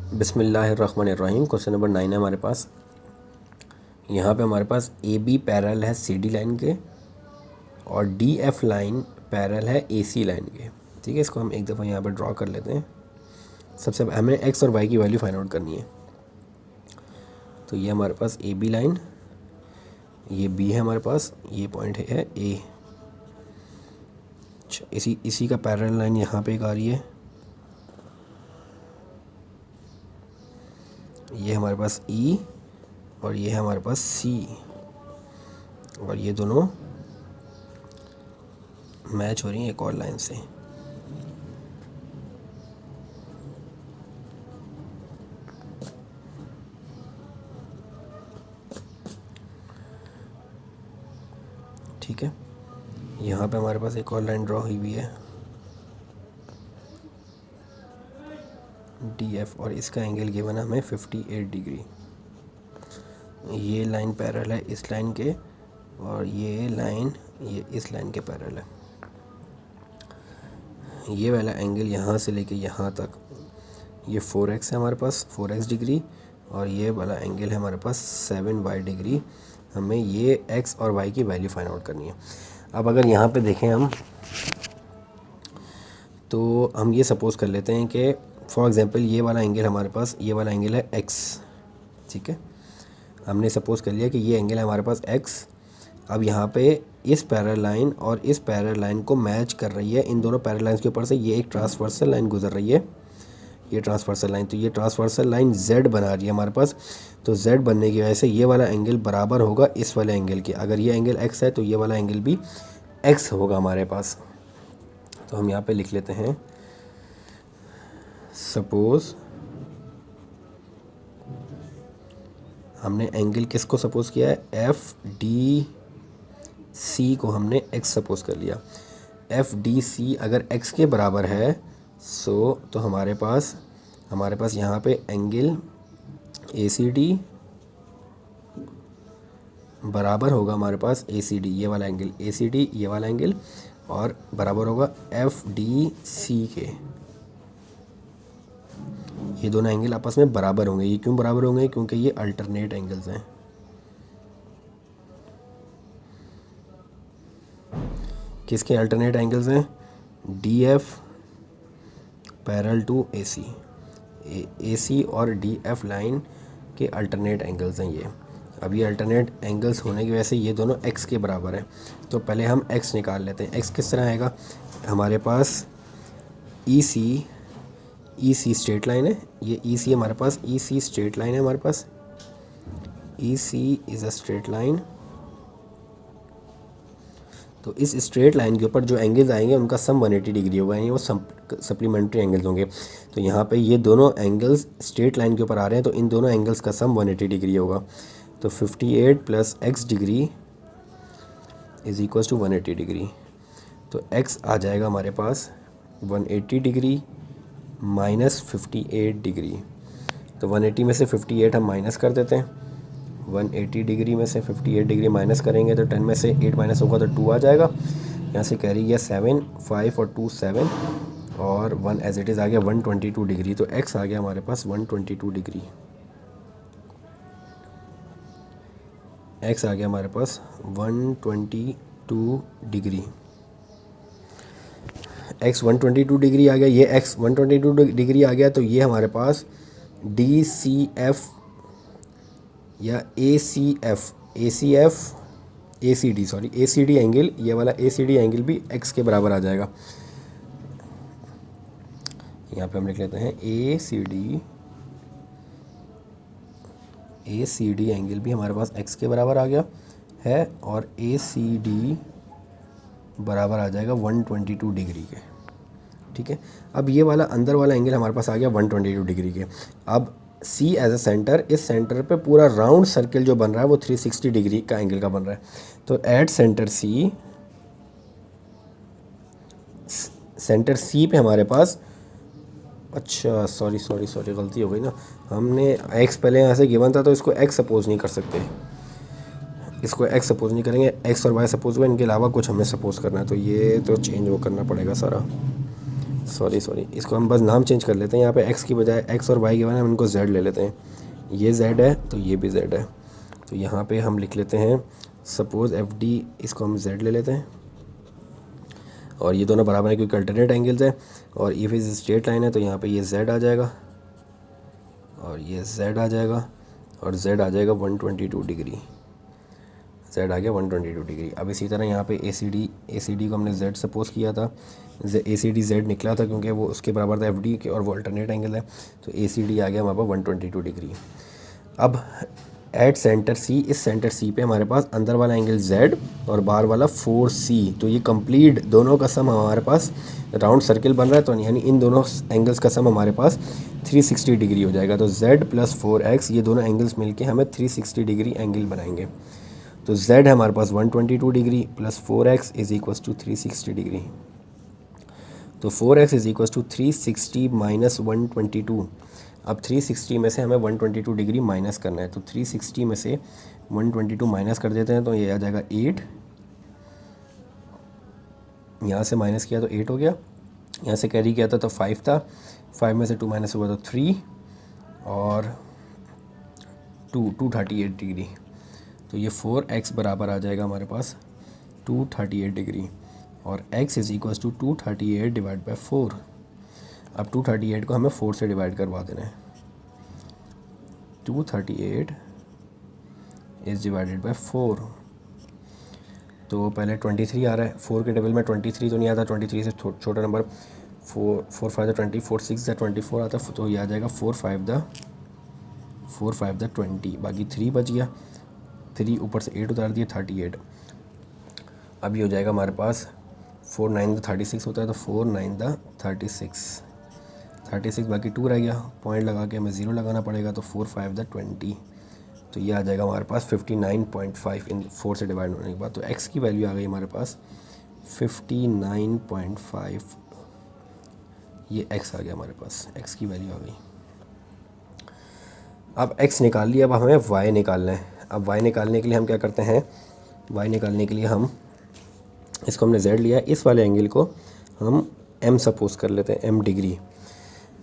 बिस्मिल्लाहिर्रहमानिर्रहीम। Question number 9 है हमारे पास। यहाँ पे हमारे पास ए बी पैरेलल है सी डी लाइन के और डी एफ लाइन पैरेलल है ए सी लाइन के। ठीक है, इसको हम एक दफ़ा यहाँ पे ड्रॉ कर लेते हैं। सबसे हमें एक्स और वाई की वैल्यू फाइंड आउट करनी है। तो ये हमारे पास ए बी लाइन, ये बी है हमारे पास, ये पॉइंट है ए। अच्छा, इसी का पैरेलल लाइन यहाँ पे एक आ रही है, ये हमारे पास E और ये है हमारे पास C, और ये दोनों मैच हो रही हैं एक और लाइन से। ठीक है, यहाँ पे हमारे पास एक और लाइन ड्रॉ हुई हुई है DF, और इसका एंगल गिवन है हमें 58 डिग्री। ये लाइन पैरेलल है इस लाइन के और ये लाइन ये इस लाइन के पैरेलल है। ये वाला एंगल यहाँ से लेके यहाँ तक ये 4x है हमारे पास, 4x डिग्री, और ये वाला एंगल है हमारे पास 7y डिग्री। हमें ये x और y की वैल्यू फाइंड आउट करनी है। अब अगर यहाँ पे देखें हम, तो हम ये सपोज़ कर लेते हैं कि फॉर एग्ज़ाम्पल ये वाला एंगल हमारे पास, ये वाला एंगल है x। ठीक है, हमने सपोज़ कर लिया कि ये एंगल है हमारे पास x। अब यहाँ पे इस पैरेलल लाइन और इस पैरेलल लाइन को मैच कर रही है, इन दोनों पैरेलल लाइन्स के ऊपर से ये एक ट्रांसवर्सल लाइन गुजर रही है, ये ट्रांसवर्सल लाइन। तो ये ट्रांसवर्सल लाइन z बना रही है हमारे पास। तो z बनने की वजह से ये वाला एंगल बराबर होगा इस वाले एंगल के। अगर ये एंगल x है तो ये वाला एंगल भी x होगा हमारे पास। तो हम यहाँ पे लिख लेते हैं, सपोज़ हमने एंगल किसको सपोज़ किया है, एफ डी सी को हमने x सपोज़ कर लिया। एफ डी सी अगर x के बराबर है तो हमारे पास यहाँ पे एंगल ए सी डी बराबर होगा हमारे पास ए सी डी, ये वाला एंगल ए सी डी, ये वाला एंगल, और बराबर होगा एफ डी सी के। ये दोनों एंगल आपस में बराबर होंगे। ये क्यों बराबर होंगे? क्योंकि ये अल्टरनेट एंगल्स हैं। किसके अल्टरनेट एंगल्स हैं? डी एफ पैरेलल टू ए सी, ए सी और डी एफ लाइन के अल्टरनेट एंगल्स हैं ये। अब ये अल्टरनेट एंगल्स होने की वजह से ये दोनों x के बराबर है। तो पहले हम x निकाल लेते हैं। x किस तरह आएगा? हमारे पास ई सी स्ट्रेट लाइन है, ये ई सी हमारे पास, ई सी स्ट्रेट लाइन है हमारे पास, ई सी इज़ अ स्ट्रेट लाइन। तो इस स्ट्रेट लाइन के ऊपर जो एंगल्स आएंगे उनका सम 180 डिग्री होगा, यानी वो सप्लीमेंट्री एंगल्स होंगे। तो यहाँ पे ये दोनों एंगल्स स्ट्रेट लाइन के ऊपर आ रहे हैं, तो इन दोनों एंगल्स का सम 180 डिग्री होगा। तो 58 plus x degree is equal to 180 degree. तो x आ जाएगा हमारे पास 180 डिग्री माइनस 58 डिग्री। तो 180 में से 58 हम माइनस कर देते हैं। 180 डिग्री में से 58 डिग्री माइनस करेंगे तो 10 में से 8 माइनस होगा तो 2 आ जाएगा। यहाँ से कैरी है 7, 5 और 2 7, और 1 एज इट इज़ आ गया 122 डिग्री। तो x आ गया हमारे पास 122 डिग्री। x आ गया हमारे पास 122 डिग्री। x 122 डिग्री आ गया, ये x 122 डिग्री आ गया। तो ये हमारे पास डी सी एफ या ए सी डी एंगल, ये वाला ए सी डी एंगल भी x के बराबर आ जाएगा। यहाँ पे हम लिख लेते हैं ए सी डी एंगल भी हमारे पास x के बराबर आ गया है, और ए सी डी बराबर आ जाएगा 122 डिग्री के। ठीक है, अब ये वाला अंदर वाला एंगल हमारे पास आ गया 122 डिग्री के। अब C एज अ सेंटर, इस सेंटर पे पूरा राउंड सर्कल जो बन रहा है वो 360 डिग्री का एंगल का बन रहा है। तो एट सेंटर C पे हमारे पास, अच्छा सॉरी गलती हो गई ना, हमने x पहले यहाँ से गिवन था तो इसको x सपोज नहीं कर सकते, इसको x सपोज नहीं करेंगे, x और y सपोज हुआ, इनके अलावा कुछ हमें सपोज करना है। तो ये तो चेंज वो करना पड़ेगा सारा। सॉरी इसको हम बस नाम चेंज कर लेते हैं। यहाँ पे x की बजाय x और y के बजाय हम इनको z ले लेते हैं। ये z है तो ये भी z है, तो यहाँ पे हम लिख लेते हैं सपोज़ FD, इसको हम z ले लेते हैं और ये दोनों बराबर है क्योंकि अल्टरनेट एंगल्स है। और ये फिर स्ट्रेट लाइन है तो यहाँ पे ये z आ जाएगा और ये z आ जाएगा और z आ जाएगा 122 डिग्री, z आ गया 122 डिग्री। अब इसी तरह यहाँ पे ACD को हमने z सपोज किया था, ACD z निकला था क्योंकि वो उसके बराबर था FD के और वो अल्टरनेट एंगल है, तो ACD आ गया हमारे पास 122 डिग्री। अब एट सेंटर C, इस सेंटर C पे हमारे पास अंदर वाला एंगल Z और बाहर वाला 4C, तो ये कंप्लीट दोनों का सम हमारे पास राउंड सर्किल बन रहा है, तो यानी इन दोनों एंगल्स का सम हमारे पास 360 डिग्री हो जाएगा। तो Z प्लस 4x ये दोनों एंगल्स मिलके हमें 360 डिग्री एंगल बनाएंगे। तो Z है हमारे पास 122 degree plus 4x is equals to 360 degree. तो 4x is equals to 360 minus 122। अब 360 में से हमें 122 डिग्री माइनस करना है, तो 360 में से 122 माइनस कर देते हैं तो ये आ जाएगा 8। यहाँ से माइनस किया तो 8 हो गया, यहाँ से कैरी किया था तो 5 था, 5 में से 2 माइनस हुआ तो 3 और 238 डिग्री। तो ये 4x बराबर आ जाएगा हमारे पास 238 डिग्री और x is equals to 238 divide by 4। अब 238 को हमें 4 से डिवाइड करवा देना है। 238 इज़ डिवाइडेड बाई 4, तो पहले 23 आ रहा है, 4 के टेबल में 23 तो नहीं आता, 23 से छोटा नंबर 4 5 20, 4 6 24 आता, तो ये आ जाएगा 4 5 20, बाकी 3 बच गया, 3 ऊपर से 8 उतार दिए 38। अब ये हो जाएगा हमारे पास 4 9 36 होता है, तो 4 9 36, बाकी 2 रह गया, पॉइंट लगा के हमें 0 लगाना पड़ेगा, तो 4 5 20, तो ये आ जाएगा हमारे पास 59.5 इन 4 से डिवाइड होने के बाद। तो x की वैल्यू आ गई हमारे पास 59.5, ये x आ गया हमारे पास, x की वैल्यू आ गई। अब x निकाल लिया, अब हमें y निकालना है। अब y निकालने के लिए हम क्या करते हैं, y निकालने के लिए हम इसको हमने z लिया, इस वाले एंगल को हम m सपोज कर लेते हैं, m डिग्री।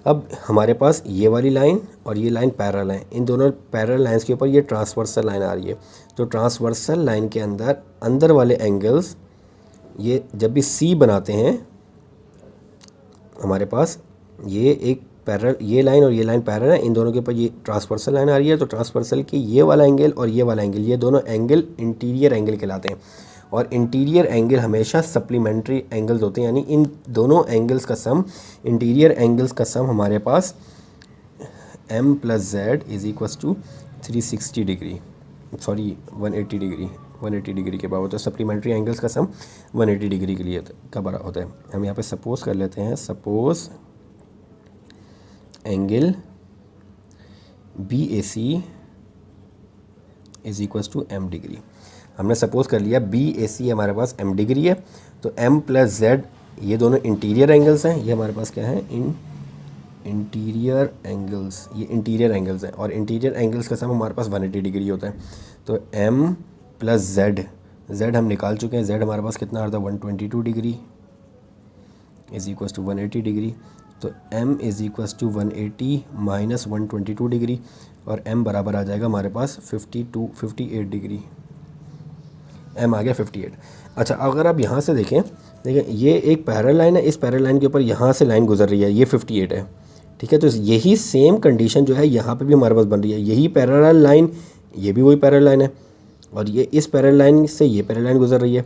अब हमारे पास ये वाली लाइन और ये लाइन पैरेलल है, इन दोनों पैरेलल लाइंस के ऊपर ये ट्रांसवर्सल लाइन आ रही है, तो ट्रांसवर्सल लाइन के अंदर वाले एंगल्स ये जब भी C बनाते हैं हमारे पास ये एक पैरेलल, ये लाइन और ये लाइन पैरेलल है, इन दोनों के ऊपर ये ट्रांसवर्सल लाइन आ रही है, तो ट्रांसवर्सल के ये वाला एंगल और ये वाला एंगल, ये दोनों एंगल इंटीरियर एंगल कहलाते हैं। और इंटीरियर एंगल हमेशा सप्लीमेंट्री एंगल्स होते हैं, यानी इन दोनों एंगल्स का सम, इंटीरियर एंगल्स का सम हमारे पास m plus Z is equals to 360 degree, sorry 180 degree, 180 degree के बराबर होता है। सप्लीमेंट्री एंगल्स का सम 180 डिग्री के लिए का बराबर होता है। हम यहाँ पे सपोज कर लेते हैं, suppose angle BAC is equals to m degree. हमने सपोज कर लिया BAC हमारे पास m डिग्री है, तो m प्लस z ये दोनों इंटीरियर एंगल्स हैं, ये हमारे पास क्या है, इंटीरियर एंगल्स, ये इंटीरियर एंगल्स हैं और इंटीरियर एंगल्स का सम हमारे पास 180 डिग्री होता है। तो m प्लस z हम निकाल चुके हैं, z हमारे पास कितना आ रहा था 122 degree is equals to 180 degree, तो m is equals to 180 minus 122 degree और m बराबर आ जाएगा हमारे पास 58 डिग्री, m आ गया 58। अच्छा, अगर आप यहाँ से देखें ये एक पैरेलल लाइन है, इस पैरेलल लाइन के ऊपर यहाँ से लाइन गुजर रही है, ये 58 है, ठीक है। तो यही सेम कंडीशन जो है यहाँ पे भी हमारे पास बन रही है, यही पैरेलल लाइन, ये भी वही पैरेलल लाइन है और ये इस पैरेलल लाइन से ये पैरेलल लाइन गुजर रही है,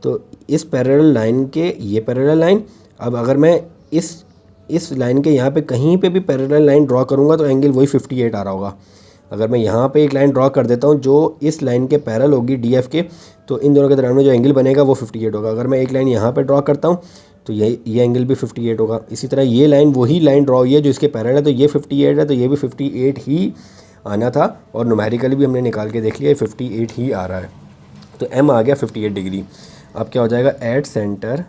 तो इस पैरेलल लाइन के ये पैरेलल लाइन, अब अगर मैं इस लाइन के यहाँ पे कहीं पे भी पैरेलल लाइन ड्रॉ करूँगा तो एंगल वही 58 आ रहा होगा। अगर मैं यहाँ पे एक लाइन ड्रॉ कर देता हूँ जो इस लाइन के पैरेलल होगी DF के, तो इन दोनों के दरम्यान में जो एंगल बनेगा वो 58 होगा। अगर मैं एक लाइन यहाँ पे ड्रॉ करता हूँ तो ये एंगल भी 58 होगा। इसी तरह ये लाइन वही लाइन ड्रॉ हुई है जो इसके पैरेलल है, तो ये 58 है, तो ये भी 58 ही आना था और न्यूमेरिकली भी हमने निकाल के देख लिया 58 ही आ रहा है। तो m आ गया 58 डिग्री। अब क्या हो जाएगा, एट सेंटर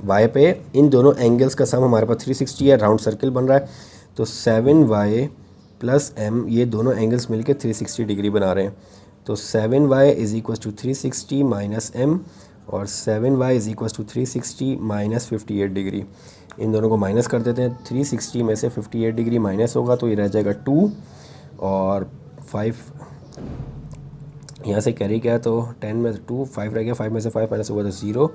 y पे इन दोनों एंगल्स का सम हमारे पास 360 है, राउंड सर्किल बन रहा है, तो 7y प्लस m ये दोनों एंगल्स मिलके 360 डिग्री बना रहे हैं। तो 7y is equal to 360 minus m और 7y is equal to 360 minus 58 degree. इन दोनों को माइनस कर देते हैं। 360 में से 58 डिग्री माइनस होगा तो ये रह जाएगा 2 और 5 यहाँ से कैरी किया तो 10 में से 2 5 रह गया, 5 में से 5 माइनस होगा तो 0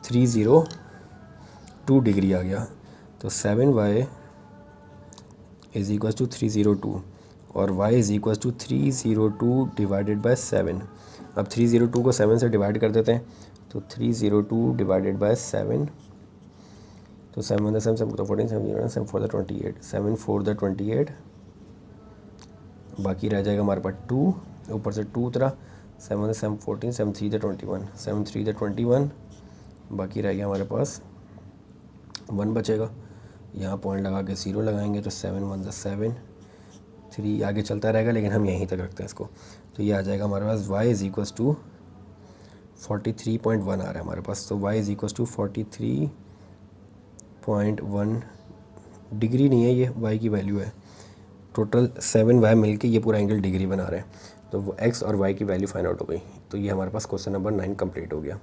302 डिग्री आ गया। तो 7y इज़ इक्वल टू 302 और y is equal to 302 divided by 7। अब 302 को 7 से डिवाइड कर देते हैं तो 302 डिवाइडेड बाय 7, तो 7 1 7 7 14 7 4 28 7 4 28, बाकी रह जाएगा हमारे पास 2, ऊपर से 2 उतरा, 7 7 14 7 3 21 7 3 21, बाकी रह गया हमारे पास 1 बचेगा। यहाँ पॉइंट लगा के 0 लगाएंगे तो 7 1 7 3 आगे चलता रहेगा, लेकिन हम यहीं तक रखते हैं इसको। तो ये आ जाएगा हमारे पास y इज़ इक्वल्स टू 43.1 आ रहा है हमारे पास। तो y is equals to 43.1 degree नहीं है, ये y की वैल्यू है। टोटल 7y मिलके ये पूरा एंगल डिग्री बना रहे हैं। तो वो x और y की वैल्यू फाइंड आउट हो गई। तो ये हमारे पास क्वेश्चन नंबर 9 कंप्लीट हो गया।